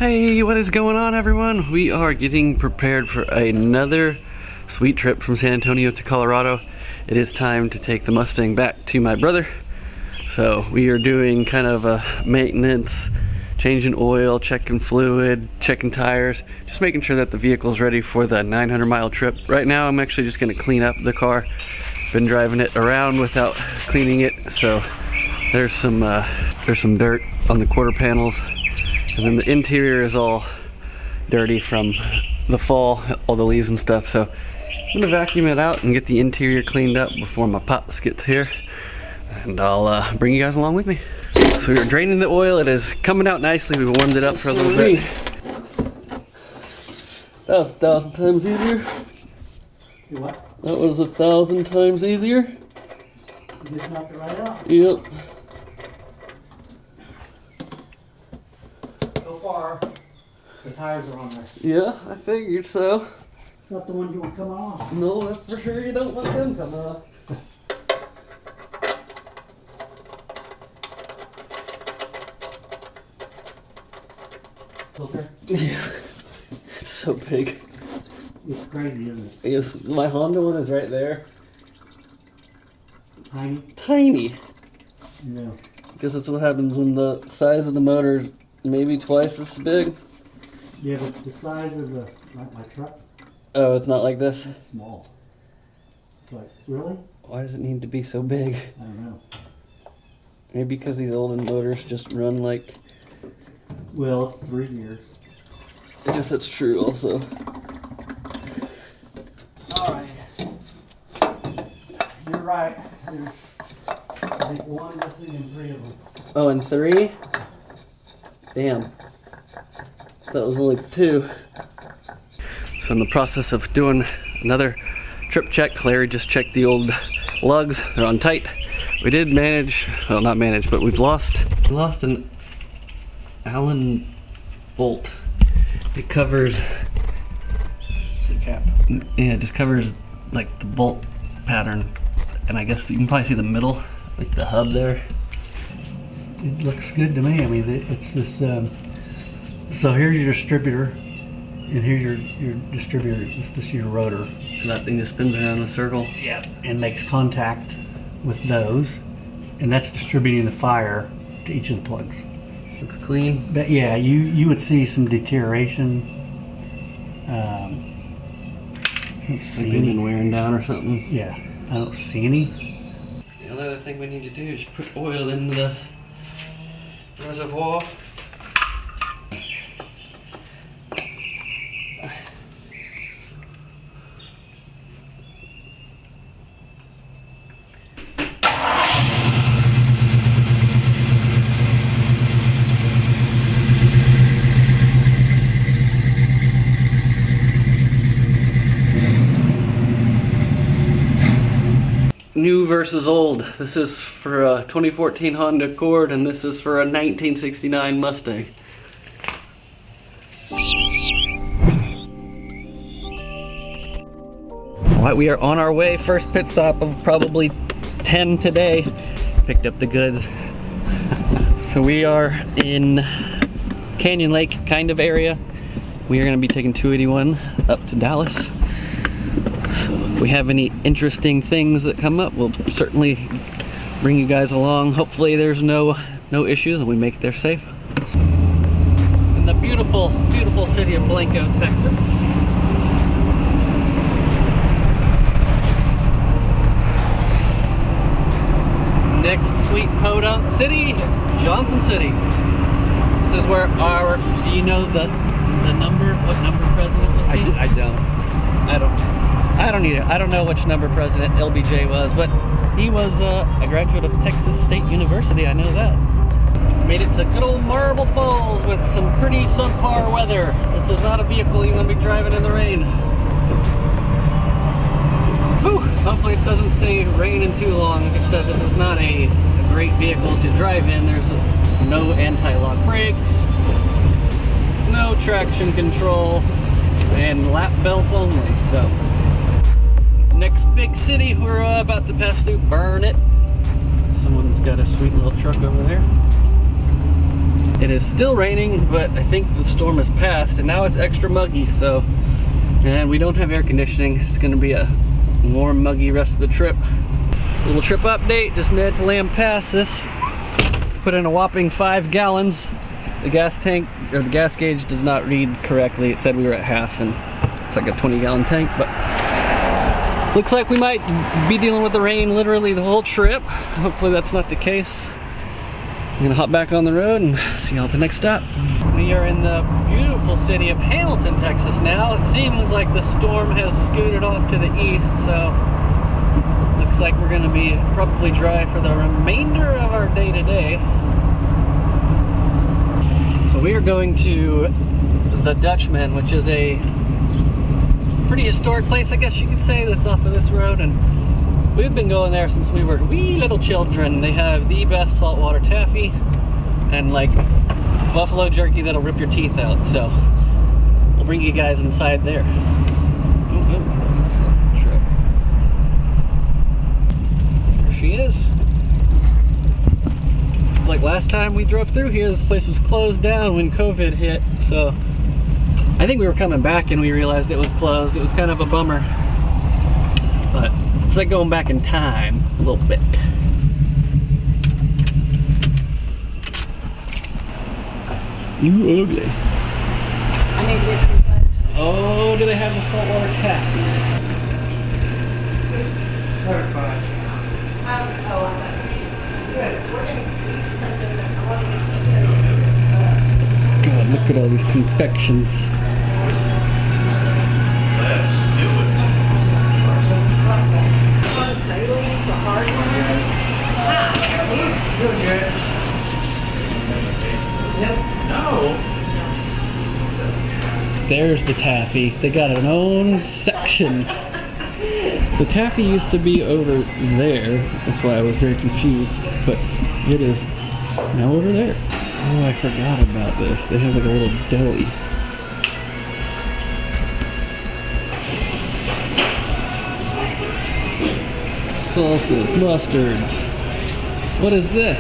Hey, what is going on, everyone? We are getting prepared for another sweet trip from San Antonio to Colorado. It is time to take the Mustang back to my brother. So we are doing kind of a maintenance, changing oil, checking fluid, checking tires, just making sure that the vehicle's ready for the 900-mile trip. Right now, I'm actually just gonna clean up the car. Been driving it around without cleaning it, so there's some dirt on the quarter panels. And then the interior is all dirty from the fall, all the leaves and stuff. So I'm gonna vacuum it out and get the interior cleaned up before my pops get here. And I'll bring you guys along with me. So we're draining the oil. It is coming out nicely. We warmed it up for a little bit. That was 1,000 times easier. What? That was 1,000 times easier. You just knocked it right out. Yep. So far, the tires are on there. Yeah, I figured so. It's not the one you want to come off. No, that's for sure. You don't want them coming off. Filter? Yeah. It's so big. It's crazy, isn't it? I guess my Honda one is right there. Tiny? Tiny. Yeah. I guess that's what happens when the size of the motor is maybe twice this big. Yeah, but the size of the, like my truck, Oh, it's not like this? that's small. It's like, really? Why does it need to be so big? I don't know. Maybe because these olden motors just run like... Well, it's 3 years. I guess that's true also. Alright. You're right. There's, I think, one missing and 3 of them. Oh, and 3? Damn. That was only 2. So in the process of doing another trip check, Larry just checked the old lugs. They're on tight. We did manage, well, not manage, but we've lost an Allen bolt. It covers, It's the cap. yeah, it just covers like the bolt pattern. And I guess you can probably see the middle, like the hub there. It looks good to me. I mean, it's this, so here's your distributor, and here's your distributor. This is your rotor. So that thing just spins around in a circle. Yeah. And makes contact with those, and that's distributing the fire to each of the plugs. Looks clean. But yeah, you would see some deterioration. I don't see Like they've any. been wearing down or something. Yeah, I don't see any. The only other thing we need to do is put oil into the reservoir. New versus old. This is for a 2014 Honda Accord, and this is for a 1969 Mustang. Alright, we are on our way. First pit stop of probably 10 today. Picked up the goods. So we are in Canyon Lake kind of area. We are going to be taking 281 up to Dallas. If we have any interesting things that come up, we'll certainly bring you guys along. Hopefully there's no issues and we make it there safe. In the beautiful, beautiful city of Blanca, Texas. Next sweet podunk city, Johnson City. This is where our, do you know the number, what number president was he? I don't need it. I don't know which number president LBJ was, but he was a graduate of Texas State University. I know that. Made it to good old Marble Falls with some pretty subpar weather. This is not a vehicle you want to be driving in the rain. Whew. Hopefully it doesn't stay raining too long. Like I said, this is not a great vehicle to drive in. There's no anti-lock brakes, no traction control, and lap belts only. So. Next big city, we're about to pass through Burn It. Someone's got a sweet little truck over there. It is still raining, but I think the storm has passed, and now it's extra muggy, so, and we don't have air conditioning. It's gonna be a warm, muggy rest of the trip. Little trip update, just made it to Lamb Pass. This put in a whopping 5 gallons. The gas tank, or the gas gauge does not read correctly. It said we were at half, and it's like a 20-gallon tank, but looks like we might be dealing with the rain literally the whole trip. Hopefully that's not the case. I'm gonna hop back on the road and see y'all at the next stop. We are in the beautiful city of Hamilton, Texas now. It seems like the storm has scooted off to the east, so looks like we're gonna be probably dry for the remainder of our day today. So we are going to the Dutchman, which is a pretty historic place, I guess you could say, that's off of this road, and we've been going there since we were wee little children. They have the best saltwater taffy and like buffalo jerky that'll rip your teeth out, so we'll bring you guys inside there. There she is. Like last time we drove through here, this place was closed down when COVID hit, so I think we were coming back and we realized it was closed. It was kind of a bummer, but it's like going back in time a little bit. You ugly. I need to get some fudge. Oh, do they have the saltwater taffy? Oh, I thought we're just something that I want to get some God, look at all these confections. Let's do it. the hard one. No. There's the taffy. They got an own section. The taffy used to be over there. That's why I was very confused. But it is now over there. Oh, I forgot about this. They have like a little deli. Salsas, mustards. What is this?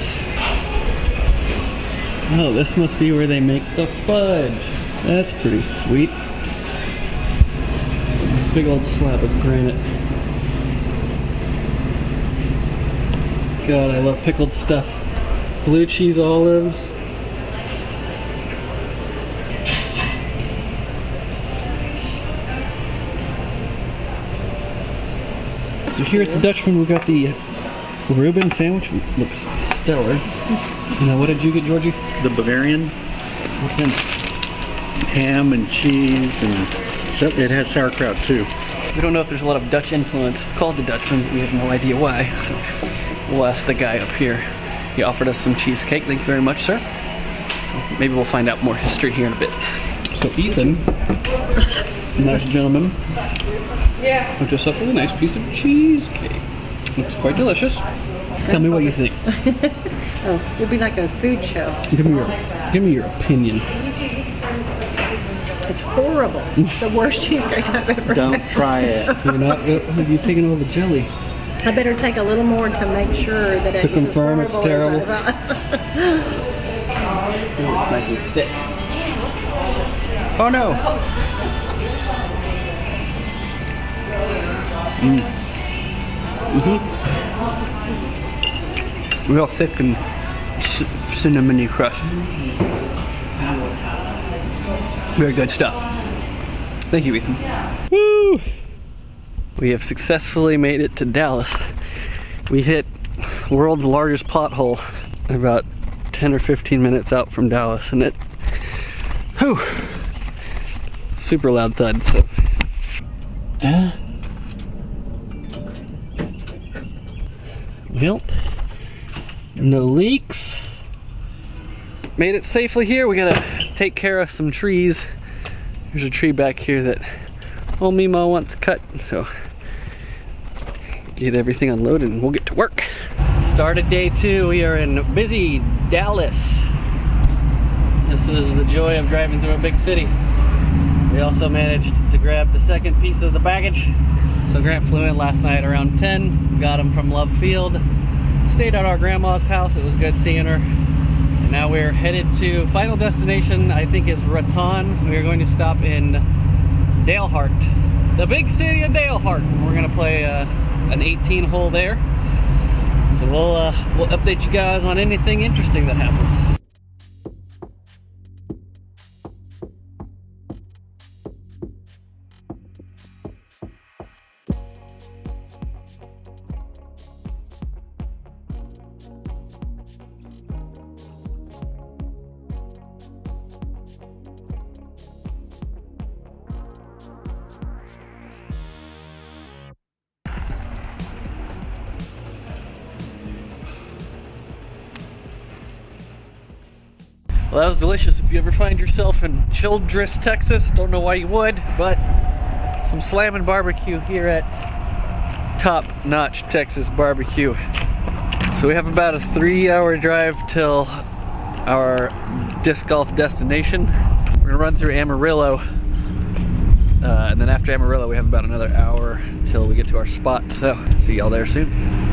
Oh, this must be where they make the fudge. That's pretty sweet. Big old slab of granite. God, I love pickled stuff. Blue cheese olives. So here at the Dutchman, we've got the Reuben sandwich. Looks stellar. And then what did you get, Georgie? The Bavarian. What's in it? Ham and cheese, and it has sauerkraut too. We don't know if there's a lot of Dutch influence. It's called the Dutchman. We have no idea why. So we'll ask the guy up here. He offered us some cheesecake. Thank you very much, sir. So maybe we'll find out more history here in a bit. So Ethan, a nice gentleman, hooked us up with a nice piece of cheesecake. Looks quite delicious. Tell me what you think. Oh, it'd be like a food show. Give me your opinion. It's horrible. The worst cheesecake I've ever Don't had. try it. You're not. Have you taken all the jelly? I better take a little more to make sure that To confirm it's terrible? As I Oh, it's nice and thick. Oh no! Real thick and cinnamony crust. Very good stuff. Thank you, Ethan. Woo! We have successfully made it to Dallas. We hit world's largest pothole about 10 or 15 minutes out from Dallas, and it, whew, super loud thud. So, well, no leaks. Made it safely here. We gotta take care of some trees. There's a tree back here that old Mimo wants cut, so get everything unloaded and we'll get to work. Started day 2. We are in busy Dallas. This is the joy of driving through a big city. We also managed to grab the second piece of the baggage. So Grant flew in last night around 10. Got him from Love Field. Stayed at our grandma's house. It was good seeing her. And now we're headed to final destination, I think is Raton. We are going to stop in Dalehart, the big city of Dalehart. We're gonna play an 18 hole there. So we'll update you guys on anything interesting that happens. Well, that was delicious. If you ever find yourself in Childress, Texas, don't know why you would, but some slamming barbecue here at Top Notch Texas Barbecue. So we have about a 3-hour drive till our disc golf destination. We're gonna run through Amarillo, and then after Amarillo we have about another hour till we get to our spot. So see y'all there soon.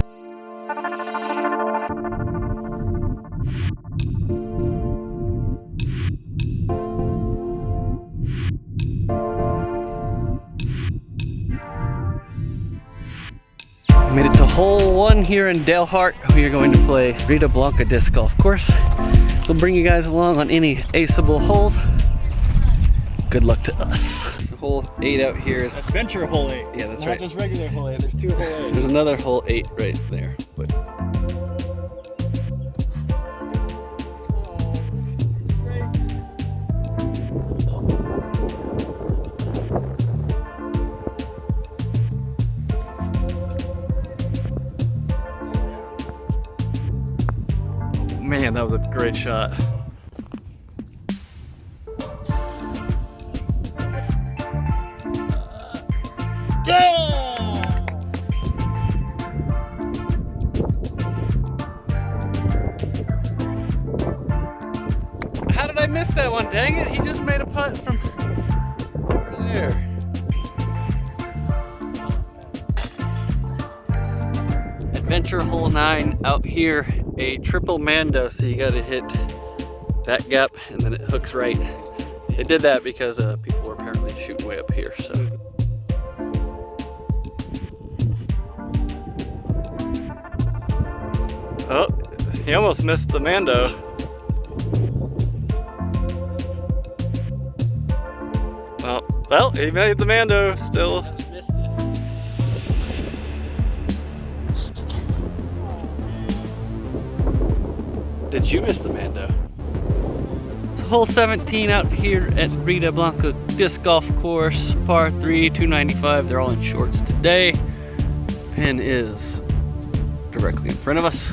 Made it to hole 1 here in Dalehart. We are going to play Rita Blanca disc golf course. So we'll bring you guys along on any aceable holes. Good luck to us. So hole 8 out here is Adventure hole 8. Yeah, that's Not right. Not just regular hole 8. There's 2 hole 8. There's another hole 8 right there. But Man, that was a great shot. Yeah! how did I miss that one? Dang it, he just made a putt from over there. Adventure hole 9 out here, a triple mando, so you gotta hit that gap and then it hooks right. It did that because people were apparently shooting way up here, so. Oh, he almost missed the mando. Oh, well, he made the mando still. Missed it. Did you miss the mando? It's hole 17 out here at Rita Blanca disc golf course, par 3, 295. They're all in shorts today. Pin is directly in front of us.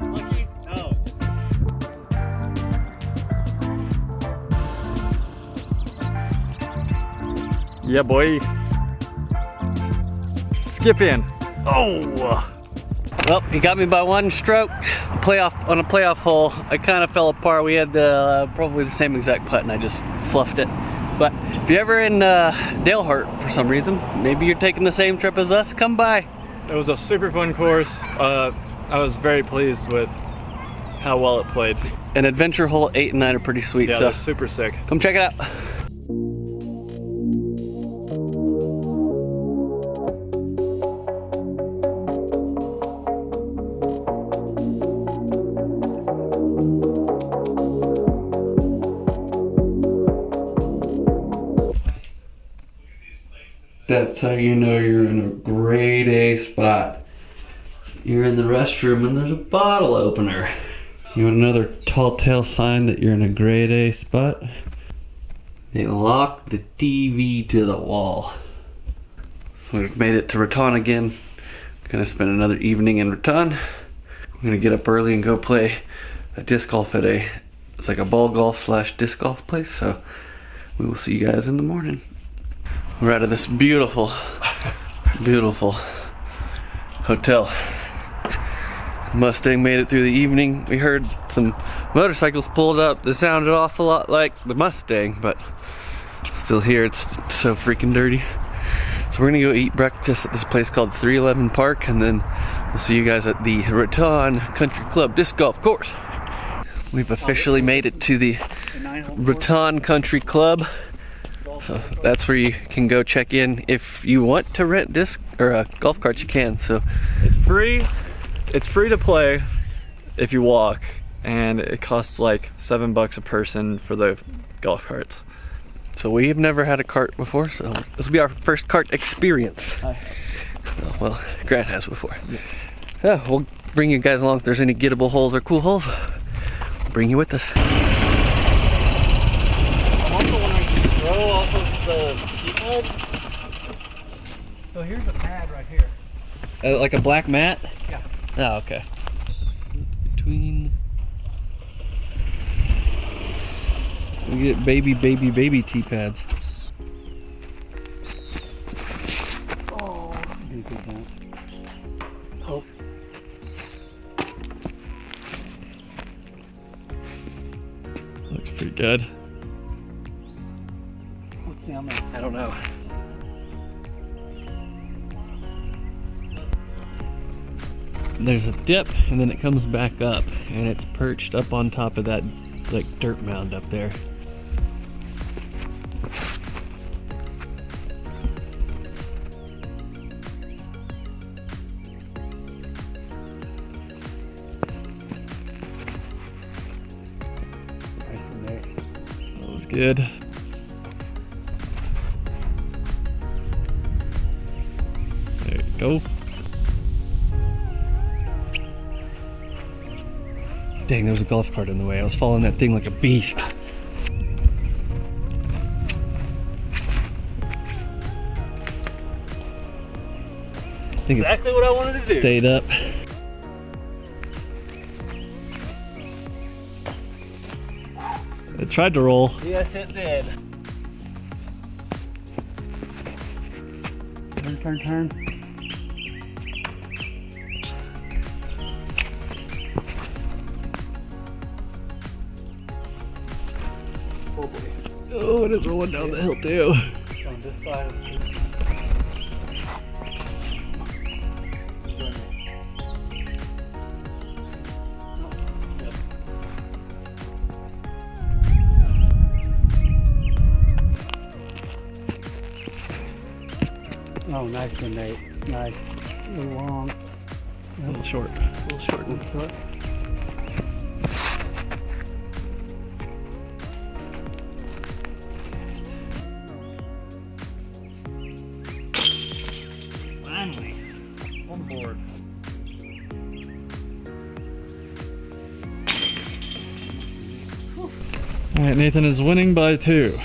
Lucky? No. Yeah, boy. Skip in. Oh! Well, he got me by 1 stroke. On a playoff hole, I kind of fell apart. We had probably the same exact putt, and I just fluffed it. But if you're ever in Dalehart for some reason, maybe you're taking the same trip as us, come by. It was a super fun course. I was very pleased with how well it played. And adventure hole 8 and 9 are pretty sweet, Yeah, so they're super sick. come check it out. That's how you know you're in a grade A spot. You're in the restroom and there's a bottle opener. You want another tall tale sign that you're in a grade A spot? They lock the TV to the wall. We've made it to Raton again. Gonna spend another evening in Raton. I'm gonna get up early and go play a disc golf at it's like a ball golf slash disc golf place, so we will see you guys in the morning. We're out of this beautiful, beautiful hotel. Mustang made it through the evening. We heard some motorcycles pulled up. They sounded an awful lot like the Mustang, but still here, it's so freaking dirty. So we're gonna go eat breakfast at this place called 311 Park, and then we'll see you guys at the Raton Country Club Disc Golf Course. We've officially made it to the Raton Country Club. So that's where you can go check in. If you want to rent disc or golf carts, you can. So It's free. It's free to play if you walk, and it costs like $7 a person for the golf carts. So we have never had a cart before, so this will be our first cart experience. Well, Grant has before. Yeah, we'll bring you guys along if there's any gettable holes or cool holes. We'll bring you with us. I'm also wanting to throw off of the tee pad. So here's a pad right here. Like a black mat? Yeah. Oh, okay. Between... We get baby tee pads. Oh, be a good bounce. Oh. Looks pretty good. What's down there? I don't know. There's a dip, and then it comes back up, and it's perched up on top of that like dirt mound up there. That was good. There you go. Dang, there was a golf cart in the way. I was following that thing like a beast. I think Exactly what I wanted to do. stayed up. It tried to roll. Yes, it did. Turn. Oh, it is rolling down the hill too. On this side of the tree. Oh, nice one, Nate. Nice. A little long. A little short. A little short. Finally, on board. All right, Nathan is winning by 2.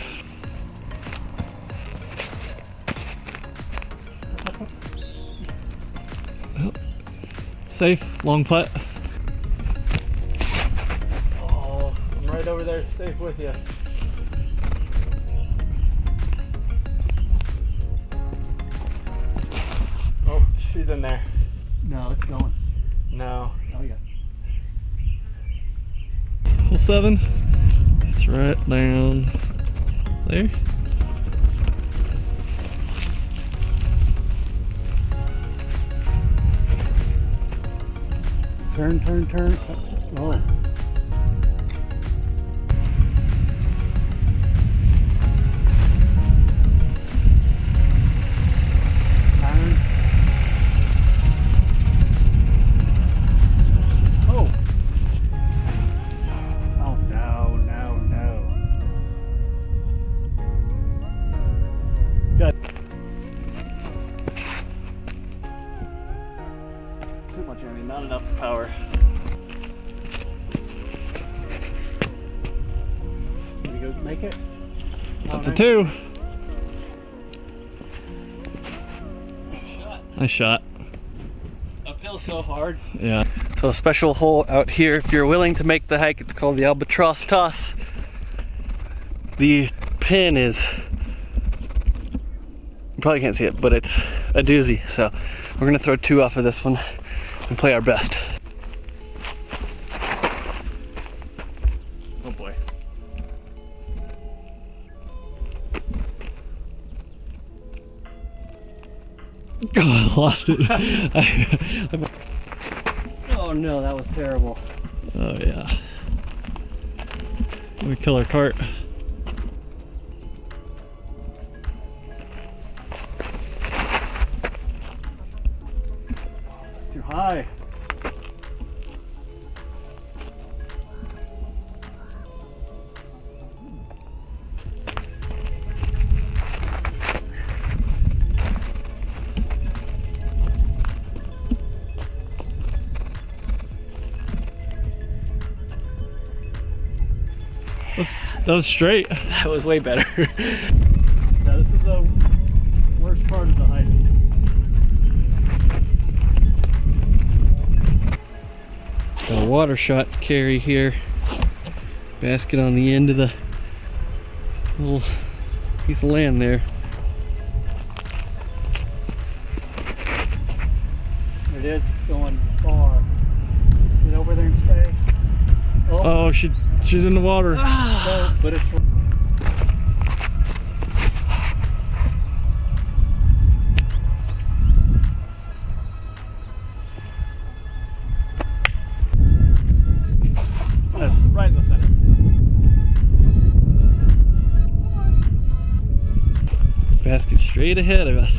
Safe, long putt. Oh, I'm right over there, safe with you. Oh, she's in there. No, it's going. No. Oh, yeah. Hole 7. It's right down there. Turn. Oh. Turn. Oh. Oh, no. Good. Too much energy, not enough power. Can you go make it? That's a 2. Nice shot. Uphill so hard. Yeah. So a special hole out here, if you're willing to make the hike, it's called the Albatross Toss. The pin is, you probably can't see it, but it's a doozy. So we're gonna throw 2 off of this one and play our best. Oh boy. lost it. Oh no, that was terrible. Oh yeah. Let me kill our cart. It's too high. That was straight. That was way better. Yeah, this is the worst part of the hike. Got a water shot carry here. Basket on the end of the little piece of land there. It is going far. Get over there and stay. Oh, she's in the water. No, but it's That's right in the center. Basket straight ahead of us.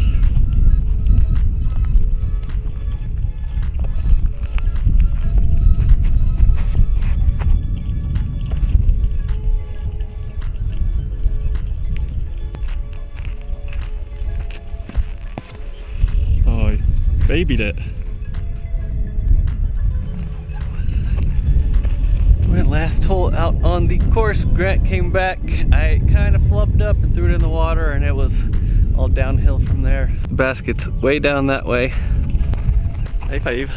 Oh, he babied it. Went last hole out on the course. Grant came back. I kind of flubbed up and threw it in the water, and it was all downhill from there. The basket's way down that way. High five.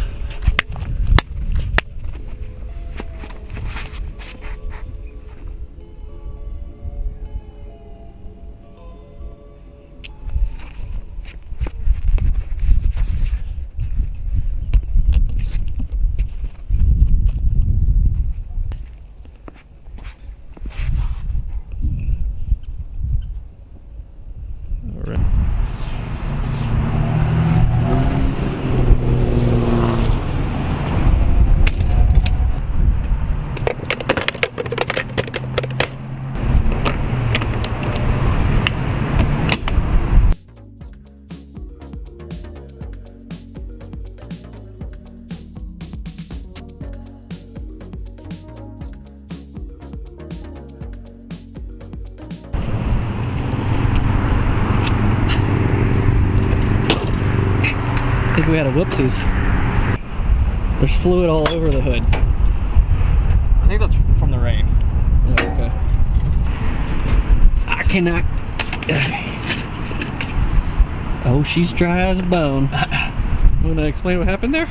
I think we had a whoopsies. There's fluid all over the hood. I think that's from the rain. Oh, okay. I cannot. Oh, she's dry as a bone. Want to explain what happened there?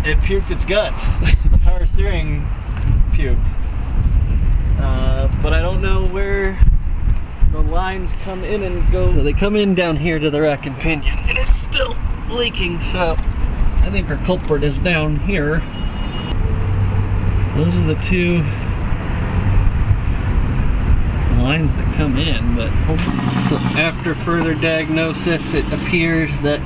It puked its guts. The power steering puked. But I don't know where the lines come in and go. So they come in down here to the rack and pinion, and it's still leaking, so I think our culprit is down here. Those are the two lines that come in, but so after further diagnosis, it appears that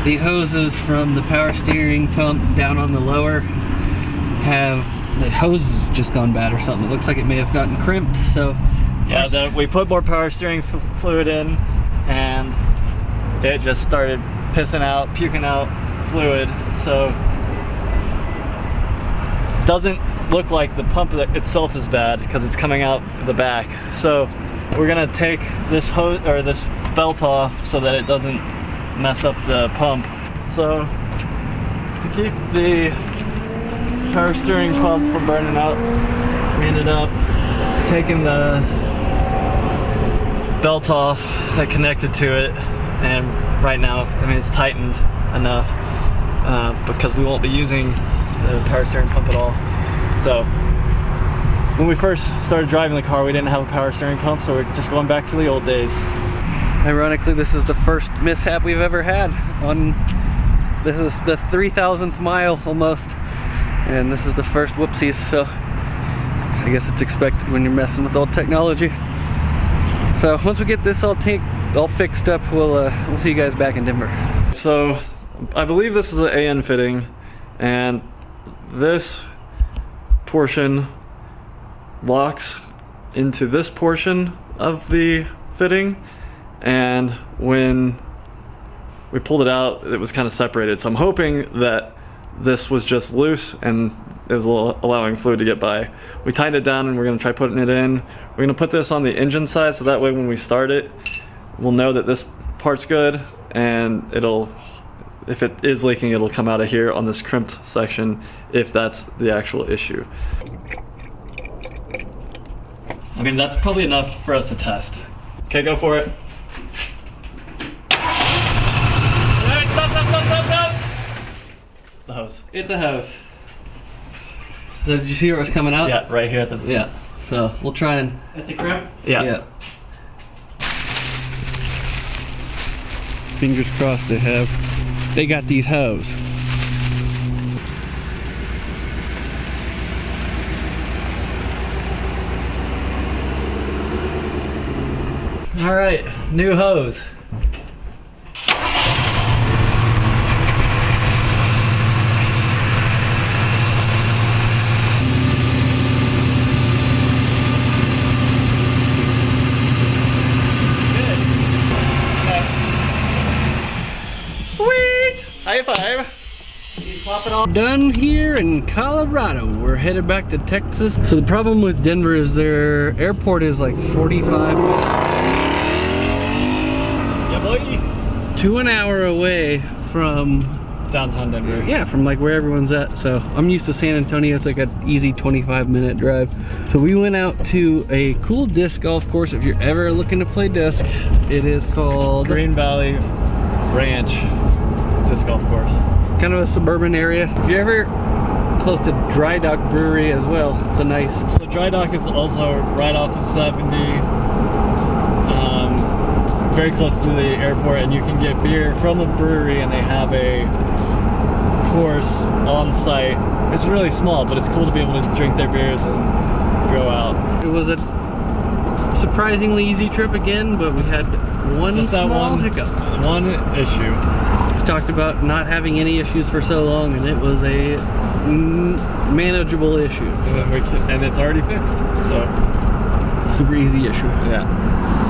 the hoses from the power steering pump down on the lower have, the hose has just gone bad or something. It looks like it may have gotten crimped, so yeah, we put more power steering fluid in, and it just started pissing out, puking out fluid. So it doesn't look like the pump itself is bad because it's coming out the back. So we're gonna take this hose or this belt off so that it doesn't mess up the pump. So to keep the power steering pump from burning out, we ended up taking the belt off that connected to it, and right now, I mean, it's tightened enough because we won't be using the power steering pump at all. So when we first started driving the car, we didn't have a power steering pump, so we're just going back to the old days. ironically, this is the first mishap we've ever had on, this is the 3,000th mile almost, and this is the first whoopsies, so I guess it's expected when you're messing with old technology. So once we get this all all fixed up, we'll see you guys back in Denver. So I believe this is an AN fitting, and this portion locks into this portion of the fitting, and when we pulled it out, it was kind of separated. So I'm hoping that this was just loose and it was allowing fluid to get by. We tightened it down and we're gonna try putting it in. We're gonna put this on the engine side so that way when we start it, we'll know that this part's good, and if it is leaking, it'll come out of here on this crimped section if that's the actual issue. I mean, that's probably enough for us to test. Okay, go for it. Alright, stop. The hose. It's a hose. So did you see where it was coming out? Yeah, right here at the... Yeah. So we'll try and... At the crimp? Yeah. Fingers crossed they got these hose. All right, new hose. High five. Done here in Colorado. We're headed back to Texas. So the problem with Denver is their airport is like 45 minutes. Yeah, boy. To an hour away from downtown Denver. Yeah, from like where everyone's at. So I'm used to San Antonio. It's like an easy 25-minute drive. So we went out to a cool disc golf course. If you're ever looking to play disc, it is called Green Valley Ranch Disc Golf Course. Kind of a suburban area. If you're ever close to Dry Dock Brewery as well, it's a nice... So Dry Dock is also right off of 70, very close to the airport, and you can get beer from the brewery, and they have a course on site. It's really small, but it's cool to be able to drink their beers and go out. It was a surprisingly easy trip again, but we had one small hiccup. One issue. Talked about not having any issues for so long, and it was a manageable issue. And it's already fixed, so super easy issue. Yeah.